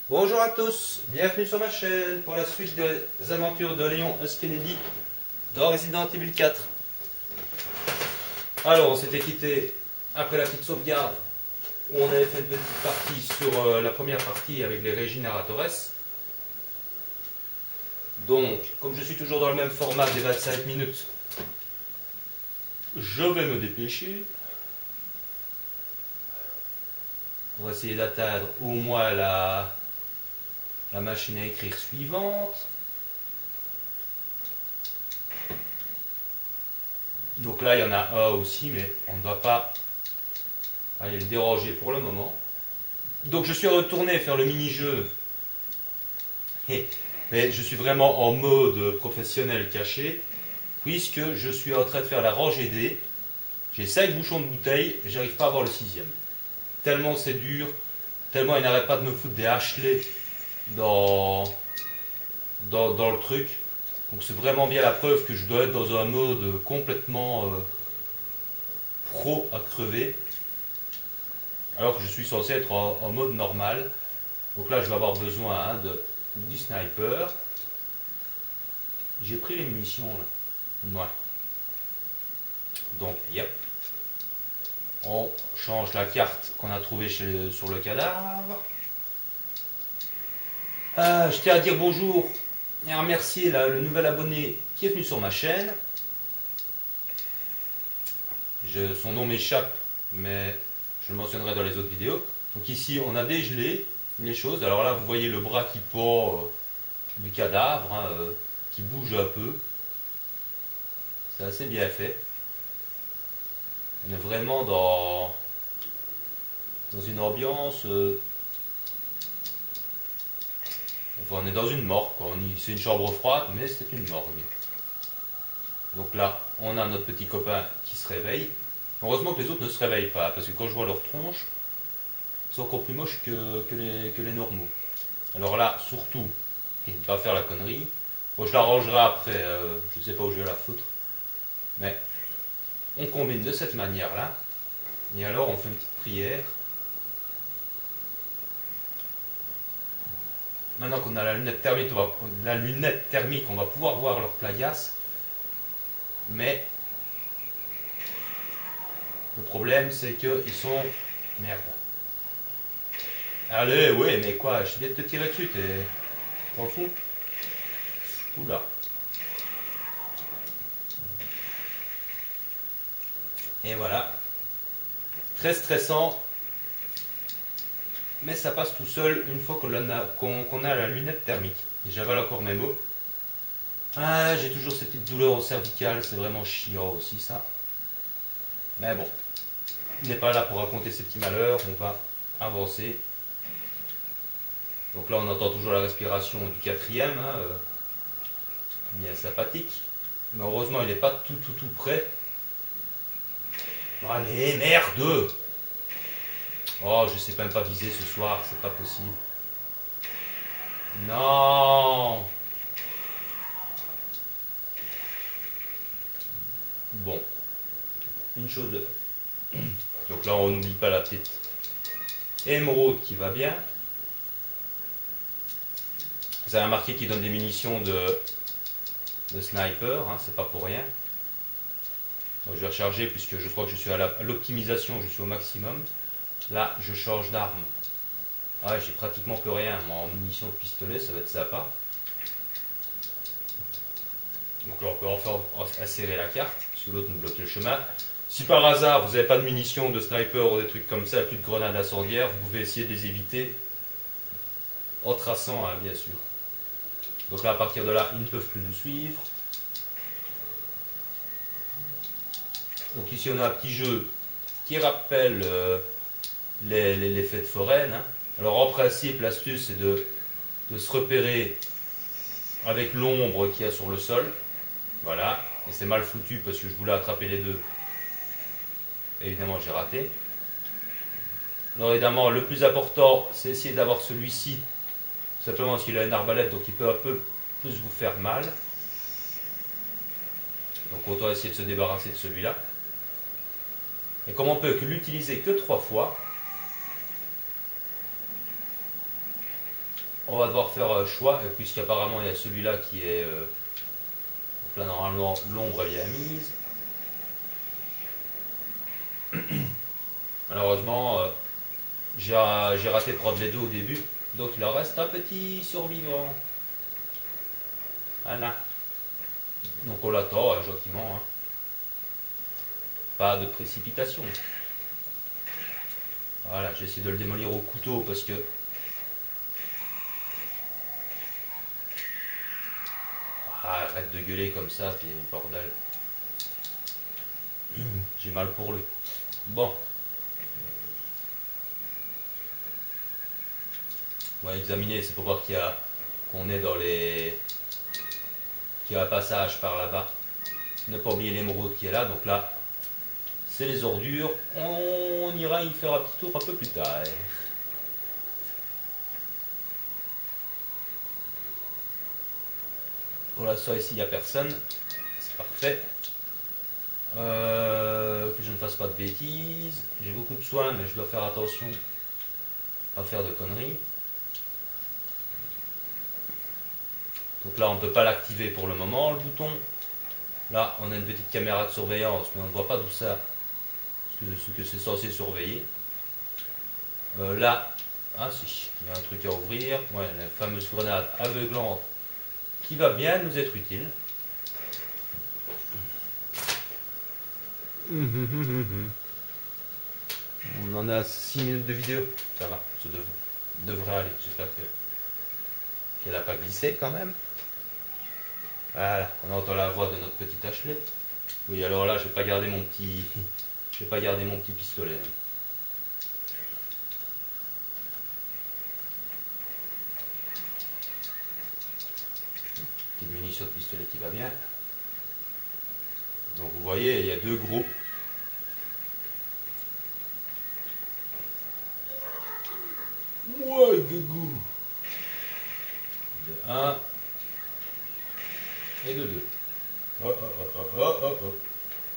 Bonjour à tous, bienvenue sur ma chaîne pour la suite des aventures de Léon S. Kennedy dans Resident Evil 4. Alors, on s'était quitté après la petite sauvegarde où on avait fait une petite partie sur la première partie avec les Regeneratores. Donc, comme je suis toujours dans le même format des 25 minutes, je vais me dépêcher. On va essayer d'atteindre au moins la machine à écrire suivante. Donc là, il y en a un aussi, mais on ne va pas aller le déranger pour le moment. Donc je suis retourné faire le mini-jeu. Mais je suis vraiment en mode professionnel caché, puisque je suis en train de faire la rangée D. J'ai 5 bouchons de bouteille et j'arrive pas à avoir le 6e. Tellement c'est dur, tellement il n'arrête pas de me foutre des hachelets dans le truc. Donc c'est vraiment bien la preuve que je dois être dans un mode complètement pro à crever. Alors que je suis censé être en mode normal. Donc là je vais avoir besoin du sniper. J'ai pris les munitions là. Ouais. Donc yep. On change la carte qu'on a trouvée sur le cadavre. Je tiens à dire bonjour et à remercier le nouvel abonné qui est venu sur ma chaîne. Son nom m'échappe, mais je le mentionnerai dans les autres vidéos. Donc ici, on a dégelé les choses. Alors là, vous voyez le bras qui pend du cadavre, hein, qui bouge un peu. C'est assez bien fait. On est vraiment dans une ambiance... enfin, on est dans une morgue, quoi. C'est une chambre froide, mais c'est une morgue. Donc là, on a notre petit copain qui se réveille. Heureusement que les autres ne se réveillent pas, parce que quand je vois leur tronche, c'est encore plus moche que les normaux. Alors là, surtout, ne pas faire la connerie. Bon, je l'arrangerai après, je ne sais pas où je vais la foutre. Mais on combine de cette manière-là. Et alors, on fait une petite prière. Maintenant qu'on a la lunette thermique, on va pouvoir voir leur plaillasse. Mais le problème, c'est qu'ils sont... Merde. Allez, ouais, mais quoi, je viens de te tirer dessus, t'en fous? Oula. Et voilà. Très stressant. Mais ça passe tout seul une fois qu'on a la lunette thermique. Et j'avale encore mes mots. Ah, j'ai toujours cette petite douleur au cervical, c'est vraiment chiant aussi ça. Mais bon, il n'est pas là pour raconter ses petits malheurs, on va avancer. Donc là on entend toujours la respiration du quatrième, hein, bien sympathique. Mais heureusement il n'est pas tout prêt. Allez, merde! Oh, je sais même pas viser ce soir, c'est pas possible. Non! Bon, une chose de fait. Donc là on n'oublie pas la petite émeraude qui va bien. Vous avez remarqué qu'il donne des munitions de sniper, hein, c'est pas pour rien. Donc, je vais recharger puisque je crois que je suis à l'optimisation, je suis au maximum. Là, je change d'arme. Ah ouais, j'ai pratiquement plus rien. Moi, en munitions de pistolet, ça va être sympa. Donc là, on peut enfin asserrer la carte, puisque l'autre nous bloque le chemin. Si par hasard, vous n'avez pas de munitions de sniper ou des trucs comme ça, plus de grenades incendiaires, vous pouvez essayer de les éviter en traçant, hein, bien sûr. Donc là, à partir de là, ils ne peuvent plus nous suivre. Donc ici, on a un petit jeu qui rappelle les fêtes foraines. Hein. Alors en principe, l'astuce, c'est de se repérer avec l'ombre qu'il y a sur le sol. Voilà. Et c'est mal foutu parce que je voulais attraper les deux. Évidemment, j'ai raté. Alors évidemment, le plus important, c'est essayer d'avoir celui-ci. Simplement parce qu'il a une arbalète, donc il peut un peu plus vous faire mal. Donc autant essayer de se débarrasser de celui-là. Et comme on peut l'utiliser que 3 fois, on va devoir faire choix, puisqu'apparemment il y a celui-là qui est... donc là normalement l'ombre elle est mise. Malheureusement, j'ai raté de prendre les deux au début, donc il en reste un petit survivant. Voilà. Donc on l'attend gentiment. Hein. Pas de précipitation. Voilà, j'essaie de le démolir au couteau parce que... Ah, arrête de gueuler comme ça, t'es bordel. J'ai mal pour lui. Bon. On va examiner, c'est pour voir qu'on est dans les... qu'il y a un passage par là-bas. Ne pas oublier l'émeraude qui est là, donc là, c'est les ordures. On ira y faire un petit tour un peu plus tard. Pour l'instant, ici, il n'y a personne. C'est parfait. Que je ne fasse pas de bêtises. J'ai beaucoup de soins, mais je dois faire attention à faire de conneries. Donc là, on ne peut pas l'activer pour le moment, le bouton. Là, on a une petite caméra de surveillance, mais on ne voit pas d'où ça, ce que c'est censé surveiller. Là, ah si, il y a un truc à ouvrir. Ouais, la fameuse grenade aveuglante qui va bien nous être utile. On en a 6 minutes de vidéo. Ça va, ça devrait aller. J'espère qu'elle n'a pas glissé quand même. Voilà, on entend la voix de notre petit Ashley. Oui, alors là, je vais pas garder mon petit, je vais pas garder mon petit pistolet. Petite munition de pistolet qui va bien. Donc vous voyez, il y a deux gros. Ouais, gougou. De 1 et de 2. Oh, oh, oh, oh, oh, oh.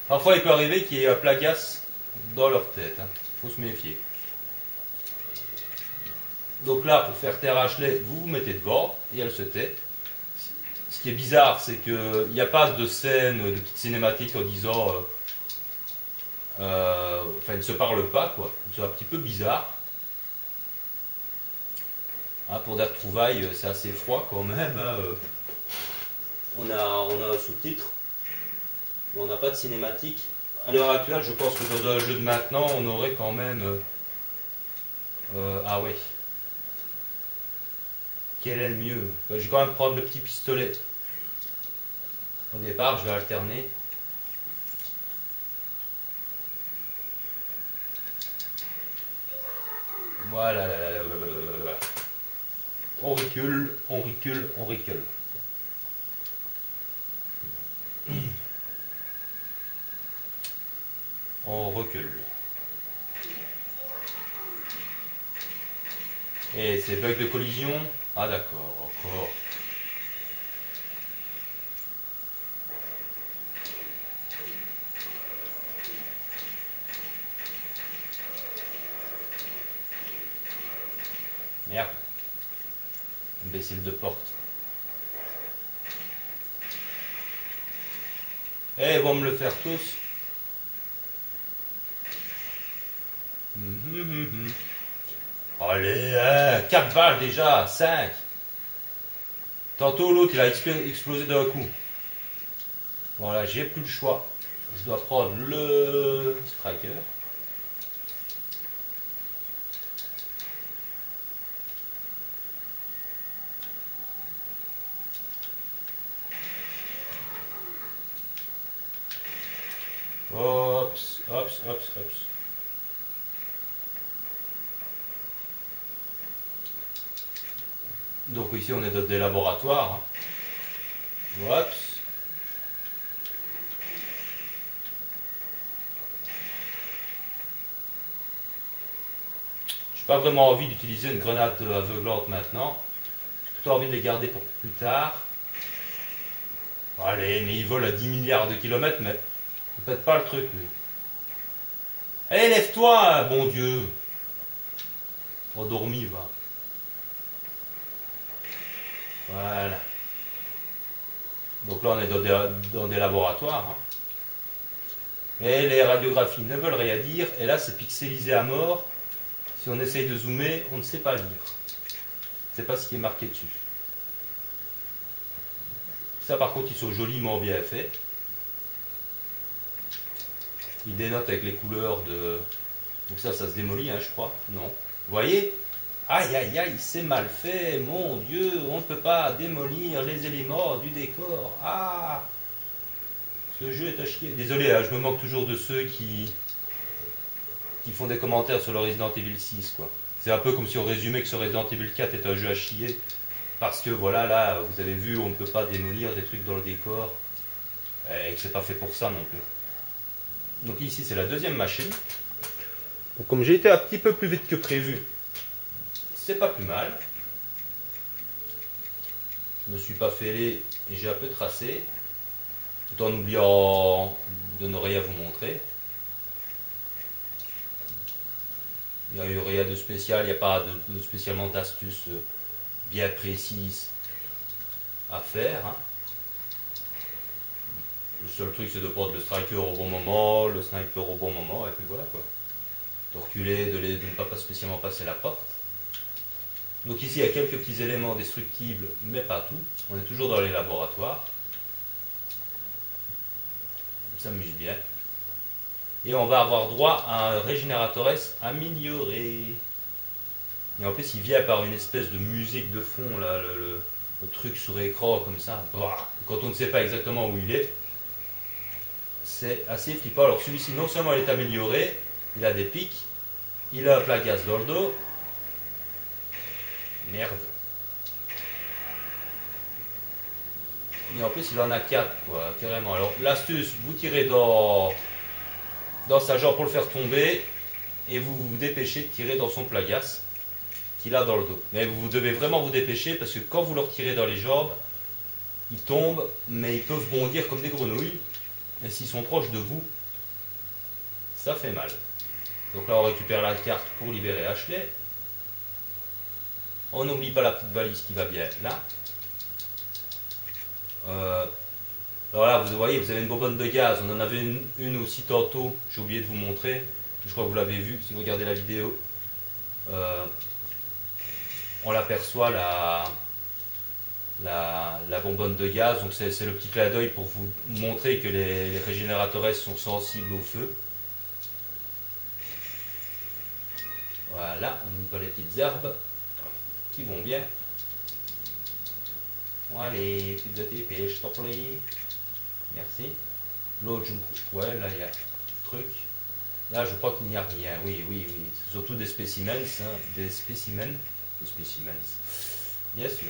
Parfois, il peut arriver qu'il y ait un plagas dans leur tête. Hein. Faut se méfier. Donc là, pour faire taire Ashley, vous vous mettez devant et elle se tait. Ce qui est bizarre, c'est qu'il n'y a pas de scène, de petite cinématique en disant... enfin, ils ne se parlent pas, quoi. C'est un petit peu bizarre. Hein, pour des retrouvailles, c'est assez froid quand même. Hein. On a un sous-titre, mais on n'a pas de cinématique. À l'heure actuelle, je pense que dans un jeu de maintenant, on aurait quand même... ah oui. Quel est le mieux? Je vais quand même prendre le petit pistolet. Au départ, je vais alterner. Voilà. On recule, on recule, on recule. On recule. Et ces bugs de collision. Ah d'accord, encore. Merde. Imbécile de porte. Eh, ils vont me le faire tous. Allez, 4 balles déjà, 5. Tantôt l'autre il a explosé d'un coup. Bon là j'ai plus le choix. Je dois prendre le striker. Ops. Donc ici on est dans des laboratoires. Hein. Oups. J'ai pas vraiment envie d'utiliser une grenade aveuglante maintenant. J'ai plutôt envie de les garder pour plus tard. Allez, mais il vole à 10 milliards de kilomètres, mais ne faites pas le truc lui. Allez, lève-toi, bon Dieu. Endormi, va. Voilà. Donc là, on est dans des laboratoires. Hein. Et les radiographies ne veulent rien dire. Et là, c'est pixelisé à mort. Si on essaye de zoomer, on ne sait pas lire. On ne sait pas ce qui est marqué dessus. Ça, par contre, ils sont joliment bien faits. Ils dénotent avec les couleurs de... Donc ça se démolit, hein, je crois. Non. Vous voyez? Aïe, aïe, aïe, c'est mal fait. Mon Dieu, on ne peut pas démolir les éléments du décor. Ah! Ce jeu est à chier. Désolé, hein, je me moque toujours de ceux qui font des commentaires sur le Resident Evil 6, quoi. C'est un peu comme si on résumait que ce Resident Evil 4 est un jeu à chier. Parce que voilà, là, vous avez vu, on ne peut pas démolir des trucs dans le décor. Et que c'est pas fait pour ça non plus. Donc ici, c'est la deuxième machine. Donc, comme j'ai été un petit peu plus vite que prévu, c'est pas plus mal. Je me suis pas fêlé et j'ai un peu tracé. Tout en oubliant de ne rien vous montrer. Il n'y a eu rien de spécial, il n'y a pas de spécialement d'astuces bien précises à faire. Hein. Le seul truc, c'est de prendre le striker au bon moment, le sniper au bon moment, et puis voilà quoi. De reculer, de ne pas spécialement passer la porte. Donc ici, il y a quelques petits éléments destructibles, mais pas tout. On est toujours dans les laboratoires. On s'amuse bien. Et on va avoir droit à un Regeneratores amélioré. Et en plus, il vient par une espèce de musique de fond, là, le truc sur écran, comme ça. Quand on ne sait pas exactement où il est, c'est assez flippant. Alors celui-ci, non seulement il est amélioré, il a des pics, il a un plat gaz dans le dos. Merde. Et en plus, il en a 4, quoi, carrément. Alors l'astuce, vous tirez dans sa jambe pour le faire tomber, et vous vous dépêchez de tirer dans son plagasse qu'il a dans le dos. Mais vous devez vraiment vous dépêcher, parce que quand vous le retirez dans les jambes, ils tombent, mais ils peuvent bondir comme des grenouilles, et s'ils sont proches de vous, ça fait mal. Donc là, on récupère la carte pour libérer Ashley. On n'oublie pas la petite valise qui va bien là. Alors là, vous voyez, vous avez une bonbonne de gaz. On en avait une aussi tantôt. J'ai oublié de vous montrer. Je crois que vous l'avez vu si vous regardez la vidéo. On l'aperçoit la bonbonne de gaz. Donc c'est le petit clin d'œil pour vous montrer que les régénérateurs sont sensibles au feu. Voilà, on n'oublie pas les petites herbes qui vont bien. Allez, petites de TP, je t'en prie. Merci. L'autre, je me couche. Ouais, là, il y a un truc. Là, je crois qu'il n'y a rien. Oui, oui, oui. C'est surtout des spécimens. Hein. Des spécimens. Des spécimens. Bien sûr.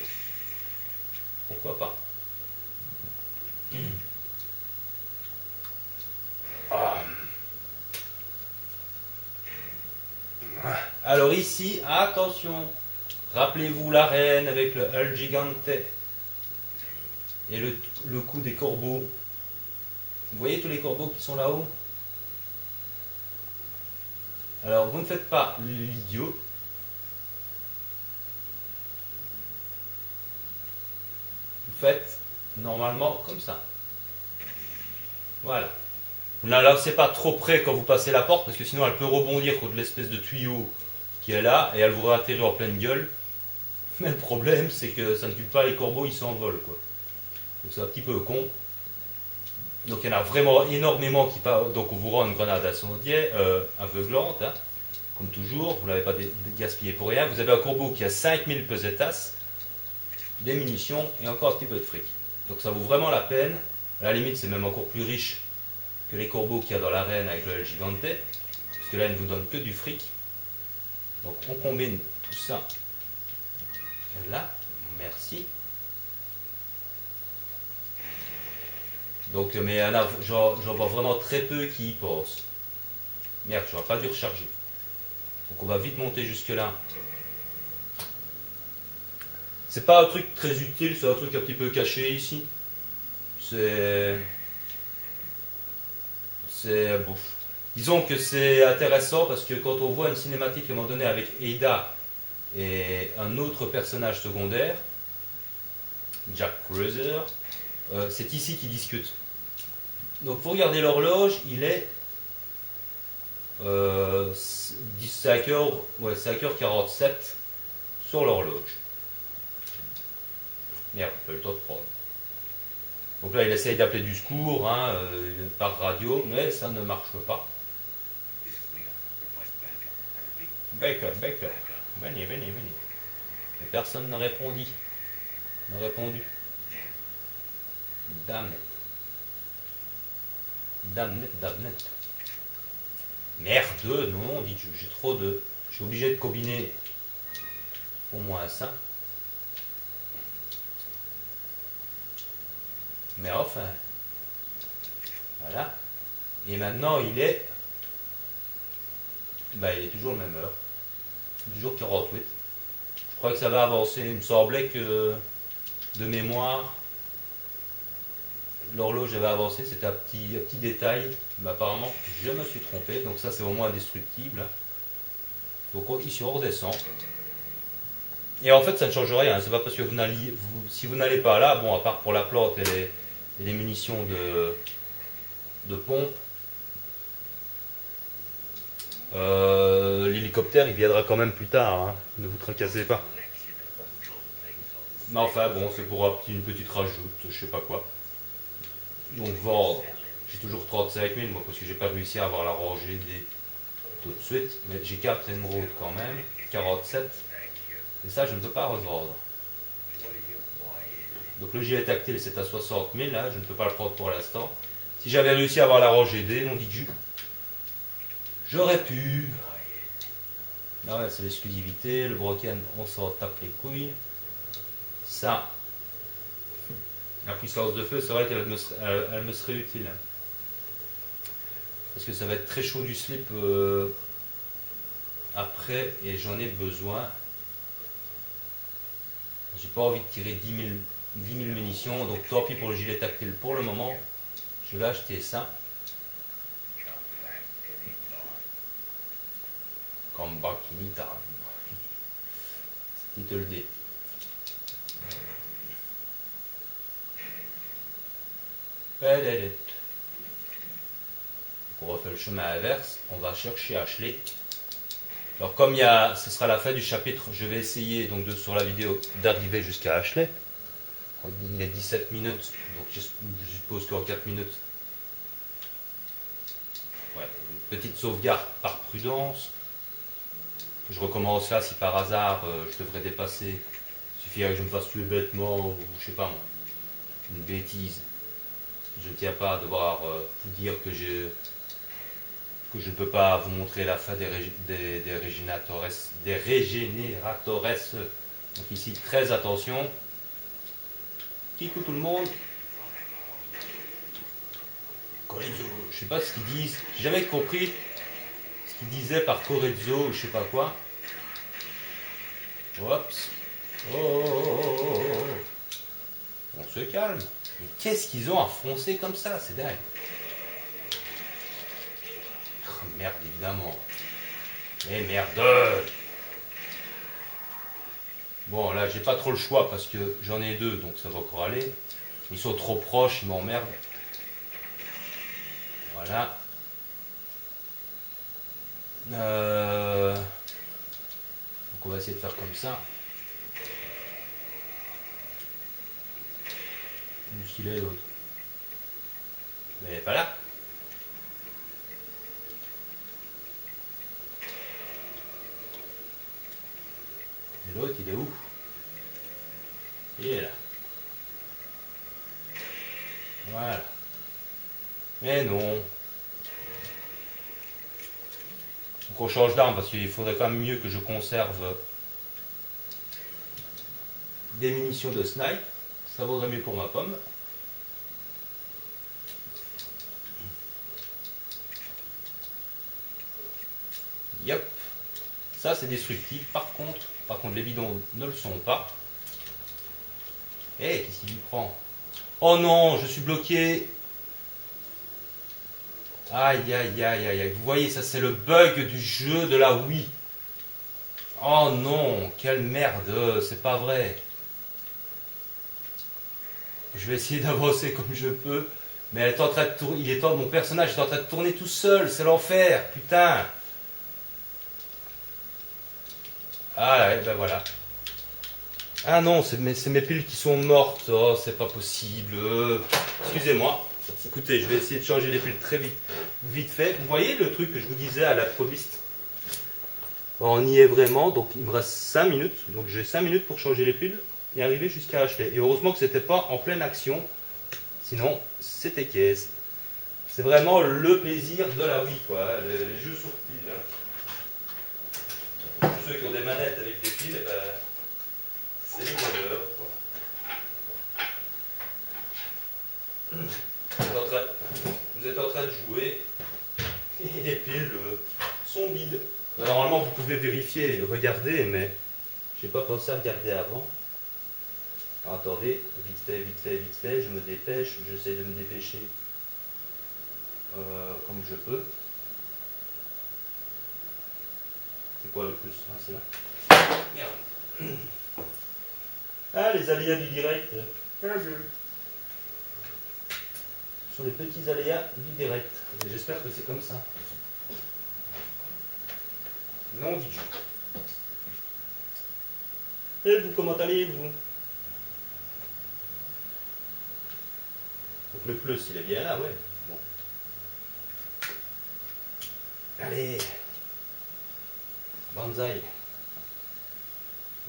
Pourquoi pas. Ah. Alors ici, attention. Rappelez-vous l'arène avec le El Gigante. Et le coup des corbeaux. Vous voyez tous les corbeaux qui sont là-haut? Alors, vous ne faites pas l'idiot. Vous faites normalement comme ça. Voilà. Vous ne la lancez pas trop près quand vous passez la porte, parce que sinon elle peut rebondir contre l'espèce de tuyau qui est là, et elle vous atterrir en pleine gueule. Mais le problème, c'est que ça ne tue pas les corbeaux, ils s'envolent, quoi. Donc c'est un petit peu con. Donc il y en a vraiment énormément qui partent. Donc on vous rend une grenade incendiaire, aveuglante, hein, comme toujours. Vous ne l'avez pas gaspillé pour rien. Vous avez un corbeau qui a 5000 pesetas, des munitions et encore un petit peu de fric. Donc ça vaut vraiment la peine. À la limite, c'est même encore plus riche que les corbeaux qu'il y a dans l'arène avec le El Gigante. Parce que là, il ne vous donne que du fric. Donc on combine tout ça. Là, merci. Donc, mais j'en vois vraiment très peu qui y pensent. Merde, j'aurais pas dû recharger. Donc on va vite monter jusque là. C'est pas un truc très utile, c'est un truc un petit peu caché ici. C'est bon. Disons que c'est intéressant parce que quand on voit une cinématique à un moment donné avec Ada et un autre personnage secondaire, Jack Cruiser. C'est ici qu'ils discutent. Donc pour regarder l'horloge, il est 5h, ouais, 5h47 sur l'horloge. Merde, pas eu le temps de prendre. Donc là, il essaye d'appeler du secours par radio, mais ça ne marche pas. Baker, venez. Mais personne ne répondit. N'a répondu. Damn it. Merde, non, dit j'ai trop de... Je suis obligé de combiner au moins ça. Mais enfin, voilà. Et maintenant, il est toujours la même heure. Toujours 48. Je crois que ça va avancer. Il me semblait que, de mémoire, l'horloge avait avancé. C'était un petit détail. Mais apparemment, je me suis trompé. Donc ça, c'est au moins indestructible. Donc ici, on redescend. Et en fait, ça ne change rien. C'est pas parce que si vous n'allez pas là, bon, à part pour la plante et les munitions de pompe, l'hélicoptère il viendra quand même plus tard, hein. Ne vous tracassez pas. Mais enfin bon, c'est pour une petite rajoute, je sais pas quoi. Donc vendre, j'ai toujours 35 000 moi parce que j'ai pas réussi à avoir la rangée tout de suite, mais j'ai 4 émeraudes quand même, 47, et ça je ne peux pas revendre. Donc le gilet tactile c'est à 60 000, là, je ne peux pas le prendre pour l'instant. Si j'avais réussi à avoir la rangée D, mon dit j'aurais pu. Ah ouais, c'est l'exclusivité, le broken, on s'en tape les couilles. Ça, la puissance de feu, c'est vrai qu'elle me serait utile. Parce que ça va être très chaud du slip après, et j'en ai besoin. J'ai pas envie de tirer 10 000 munitions, donc tant pis pour le gilet tactile pour le moment. Je vais acheter ça. Comeback in time. Title D. On refait le chemin inverse. On va chercher Ashley. Alors comme ce sera la fin du chapitre, je vais essayer donc sur la vidéo d'arriver jusqu'à Ashley. Il est 17 minutes, donc je suppose qu'en 4 minutes. Ouais, une petite sauvegarde par prudence. Je recommence là si par hasard je devrais dépasser. Il suffirait que je me fasse tuer bêtement ou je sais pas moi. Une bêtise. Je ne tiens pas à devoir vous dire que je ne peux pas vous montrer la fin des régénératores. Donc ici, très attention. Kikou tout le monde. Corezzo, je sais pas ce qu'ils disent. J'ai jamais compris ce qu'ils disaient par Corezzo ou je sais pas quoi. Oups. Oh. On se calme. Mais qu'est-ce qu'ils ont à foncer comme ça? C'est dingue. Oh, merde, évidemment. Mais merde. Bon, là, j'ai pas trop le choix parce que j'en ai deux, donc ça va encore aller. Ils sont trop proches, ils m'emmerdent. Voilà. Donc on va essayer de faire comme ça. Où est-ce qu'il est l'autre? Mais il n'est pas là. Et l'autre, il est où? Il est là. Voilà. Mais non. Donc on change d'arme parce qu'il faudrait quand même mieux que je conserve des munitions de snipe. Ça vaudrait mieux pour ma pomme. Yep. Ça c'est destructible. Par contre, les bidons ne le sont pas. Eh, qu'est-ce qu'il y prend? Oh non, je suis bloqué. Aïe, aïe, aïe, aïe, aïe. Vous voyez, ça c'est le bug du jeu de la Wii. Oh non, quelle merde, c'est pas vrai. je vais essayer d'avancer comme je peux. Mais elle est en train de tourner, mon personnage est en train de tourner tout seul, c'est l'enfer, putain. Ah ouais, ben voilà. Ah non, c'est mes piles qui sont mortes. Oh, c'est pas possible. Excusez-moi. Écoutez, je vais essayer de changer les piles très vite fait. Vous voyez le truc que je vous disais à l'improviste? On y est vraiment, donc il me reste 5 minutes. Donc j'ai 5 minutes pour changer les piles et arriver jusqu'à acheter. Et heureusement que c'était pas en pleine action. Sinon, c'était caisse. C'est vraiment le plaisir de la Wii, quoi. Les jeux sur piles. Pour ceux qui ont des manettes avec des piles, eh ben, c'est les bonheurs, quoi. Vous êtes en train de jouer et les piles sont vides. Normalement, vous pouvez vérifier et regarder, mais j'ai pas pensé à regarder avant. Alors, attendez, vite fait, je me dépêche, j'essaie de me dépêcher comme je peux. C'est quoi le plus? Ah, c'est là. Merde. Ah, les aléas du direct. Ce sont les petits aléas du direct. J'espère que c'est comme ça. Non, dit je. Et vous, comment allez-vous? Donc le plus, il est bien là, ouais. Bon. Allez. Banzai.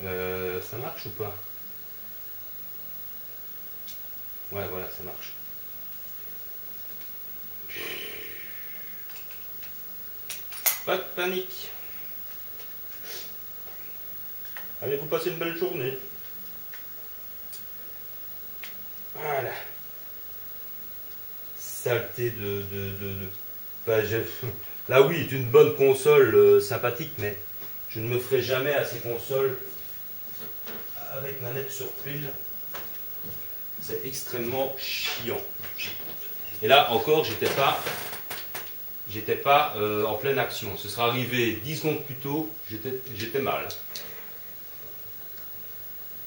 Ça marche ou pas? Ouais, voilà, ça marche. Pas de panique. Allez, vous passez une belle journée. Voilà. Saleté Bah, là oui, est une bonne console sympathique, mais je ne me ferai jamais à ces consoles avec manette sur pile. C'est extrêmement chiant. Et là encore, j'étais pas en pleine action. Ce sera arrivé 10 secondes plus tôt, j'étais mal.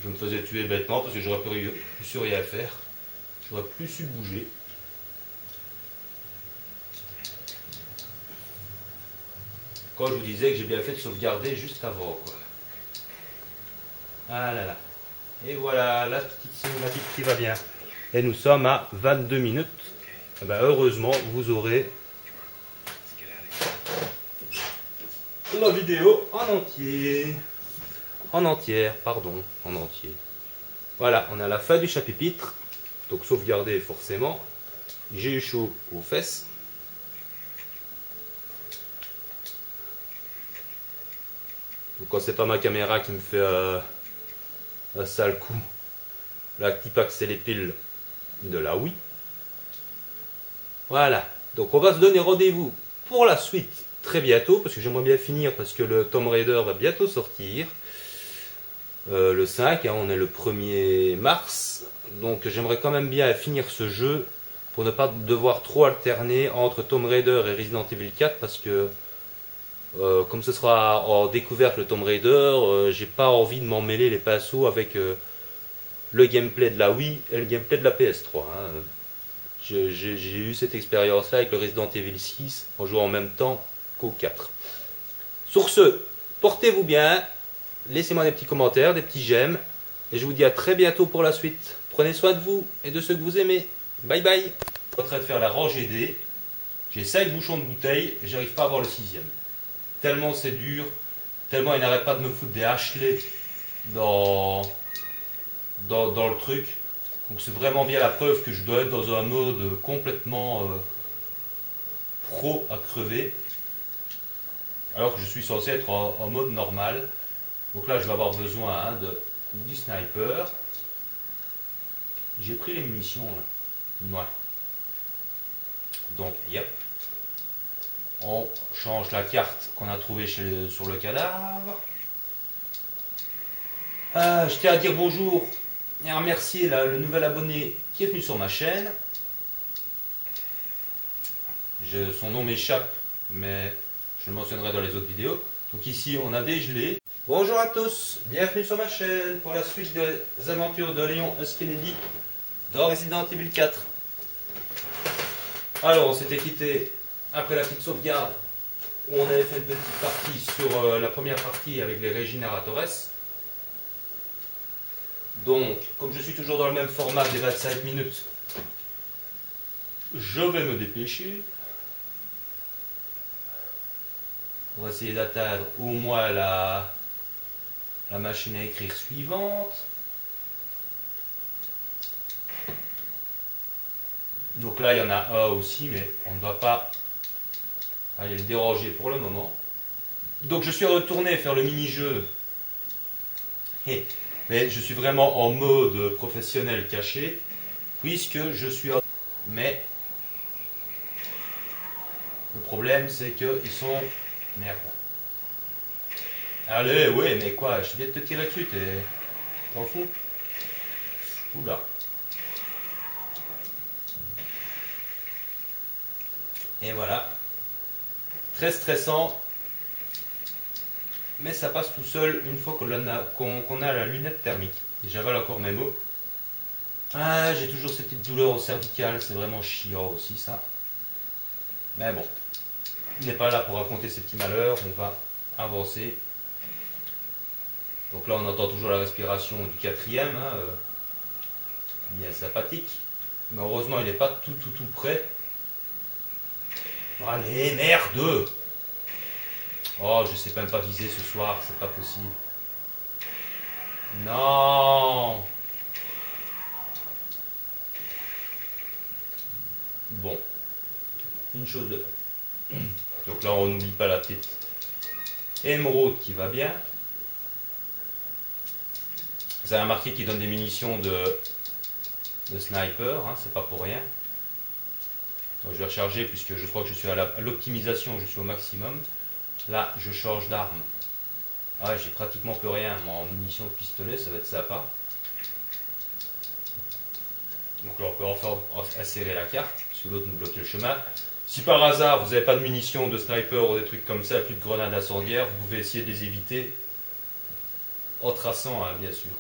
Je me faisais tuer bêtement parce que j'aurais plus su rien faire. J'aurais plus su bouger. Quand je vous disais que j'ai bien fait de sauvegarder juste avant, quoi. Ah là là. Et voilà, la petite cinématique qui va bien. Et nous sommes à 22 minutes. Et ben heureusement, vous aurez la vidéo en entier. En entière, pardon, en entier. Voilà, on est à la fin du chapitre. Donc sauvegarder forcément. J'ai eu chaud aux fesses. Donc quand c'est pas ma caméra qui me fait un sale coup, là petit pack c'est les piles de la Wii. Voilà, donc on va se donner rendez-vous pour la suite très bientôt, parce que j'aimerais bien finir, parce que le Tomb Raider va bientôt sortir. Le 5, hein, on est le 1er mars, donc j'aimerais quand même bien finir ce jeu pour ne pas devoir trop alterner entre Tomb Raider et Resident Evil 4, parce que comme ce sera en découverte le Tomb Raider, j'ai pas envie de m'en mêler les pinceaux avec le gameplay de la Wii et le gameplay de la PS3. Hein. J'ai eu cette expérience là avec le Resident Evil 6 en jouant en même temps qu'au 4. Sur ce, portez-vous bien, laissez-moi des petits commentaires, des petits j'aime, et je vous dis à très bientôt pour la suite. Prenez soin de vous et de ceux que vous aimez. Bye bye. Je suis en train de faire la rangée D. J'ai 5 bouchons de bouteille et j'arrive pas à avoir le 6e. Tellement c'est dur, tellement il n'arrête pas de me foutre des hachelets dans le truc. Donc c'est vraiment bien la preuve que je dois être dans un mode complètement pro à crever. Alors que je suis censé être en mode normal. Donc là je vais avoir besoin hein, du sniper. J'ai pris les munitions là. Ouais. Donc yep. On change la carte qu'on a trouvée sur le cadavre. Je tiens à dire bonjour et à remercier le nouvel abonné qui est venu sur ma chaîne. Son nom m'échappe, mais je le mentionnerai dans les autres vidéos. Donc ici, on a dégelé. Bonjour à tous, bienvenue sur ma chaîne pour la suite des aventures de Léon S. Kennedy dans Resident Evil 4. Alors, on s'était quitté après la petite sauvegarde où on avait fait une petite partie sur la première partie avec les Regeneratores. Donc, comme je suis toujours dans le même format des 25 minutes, je vais me dépêcher. On va essayer d'atteindre au moins la machine à écrire suivante. Donc là, il y en a un aussi, mais on ne va pas aller le déranger pour le moment. Donc je suis retourné faire le mini-jeu. Mais je suis vraiment en mode professionnel caché, puisque je suis... Mais le problème, c'est qu'ils sont... Merde. Allez, ouais, mais quoi, je viens de te tirer dessus, t'en fous? Oula. Et voilà. Très stressant. Mais ça passe tout seul une fois qu'on a la lunette thermique. Et j'avale encore mes mots. Ah, j'ai toujours ces petites douleurs au cervical, c'est vraiment chiant aussi ça. Mais bon, il n'est pas là pour raconter ses petits malheurs, on va avancer. Donc là on entend toujours la respiration du quatrième, hein, bien sympathique. Mais heureusement il n'est pas tout prêt. Allez, merde! Oh, je sais même pas viser ce soir, c'est pas possible. Non! Bon, une chose de fait. Donc là, on n'oublie pas la petite émeraude qui va bien. Vous avez remarqué qu'il donne des munitions de sniper, hein, c'est pas pour rien. Donc je vais recharger puisque je crois que je suis à l'optimisation, je suis au maximum. Là, je change d'arme. Ah ouais, j'ai pratiquement plus rien. Moi, en munitions de pistolet, ça va être sympa. Donc là, on peut enfin asserrer la carte, puisque l'autre nous bloque le chemin. Si par hasard, vous n'avez pas de munitions de sniper ou des trucs comme ça, plus de grenades incendiaires, vous pouvez essayer de les éviter en traçant, hein, bien sûr.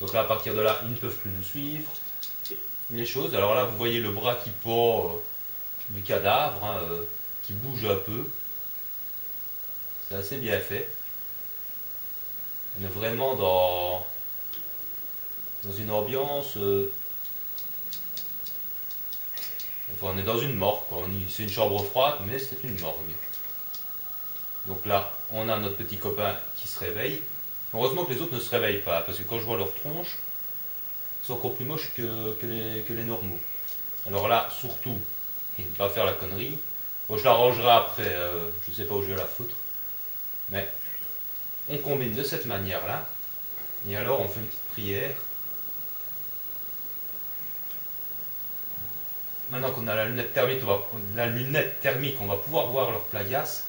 Donc là, à partir de là, ils ne peuvent plus nous suivre. Les choses. Alors là, vous voyez le bras qui pend du cadavre, hein, qui bouge un peu. C'est assez bien fait. On est vraiment dans une ambiance... Enfin, on est dans une morgue, c'est une chambre froide, mais c'est une morgue. Donc là, on a notre petit copain qui se réveille. Heureusement que les autres ne se réveillent pas, parce que quand je vois leur tronche, c'est encore plus moche que les normaux. Alors là, surtout, ne pas faire la connerie. Bon, je l'arrangerai après, je ne sais pas où je vais la foutre. Mais on combine de cette manière-là. Et alors, on fait une petite prière. Maintenant qu'on a la lunette thermique, on va pouvoir voir leur plaillasse.